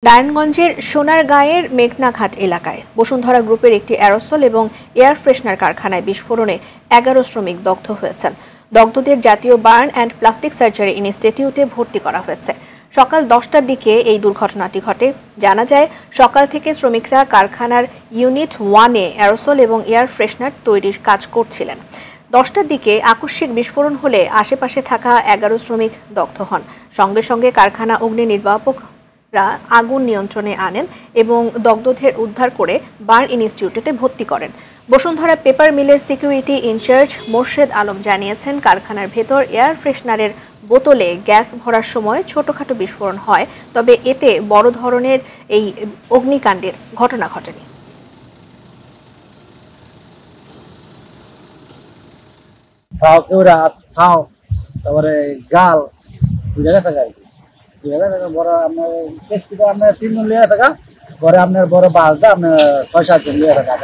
নারায়ণগঞ্জের সোনারগাঁয়ের মেঘনাঘাট এলাকায় বসুন্ধরা গ্রুপের একটি অ্যারোসল এবং এয়ার ফ্রেশনার কারখানায় বিস্ফোরণে ১১ শ্রমিক দগ্ধ হয়েছেন। দগ্ধদের জাতীয় বার্ন অ্যান্ড প্লাস্টিক সার্জারি ইনস্টিটিউটে ভর্তি করা হয়েছে। সকাল ১০টার দিকে এই দুর্ঘটনাটি ঘটে। জানা যায়, সকাল থেকে শ্রমিকরা কারখানার ইউনিট 1-এ অ্যারোসল এবং এয়ার ফ্রেশনার তৈরির কাজ করছিলেন। ১০টার দিকে আকস্মিক বিস্ফোরণ হলে আশেপাশে থাকা ১১ শ্রমিক দগ্ধ হন। সঙ্গে সঙ্গে কারখানা অগ্নি নির্বাপক আগুন নিয়ন্ত্রণে আনেন এবং দগ্ধদের উদ্ধার করে বার্ন ইনস্টিটিউটে ভর্তি করেন। বসুন্ধরা পেপার মিলের সিকিউরিটি ইনচার্জ মোর্শেদ আলম জানিয়েছেন, কারখানার ভেতর এয়ার ফ্রেশনারের বোতলে গ্যাস ভরার সময় ছোটখাটো বিস্ফোরণ হয়, তবে এতে বড় ধরনের এই অগ্নিকাণ্ডের ঘটনা ঘটেনি। তারপরে গাল বড় আপনার 3 জন লিয়ে থাকা পরে আপনার বড় বাসটা আপনার 6-7 জন লিয়ে থাকা।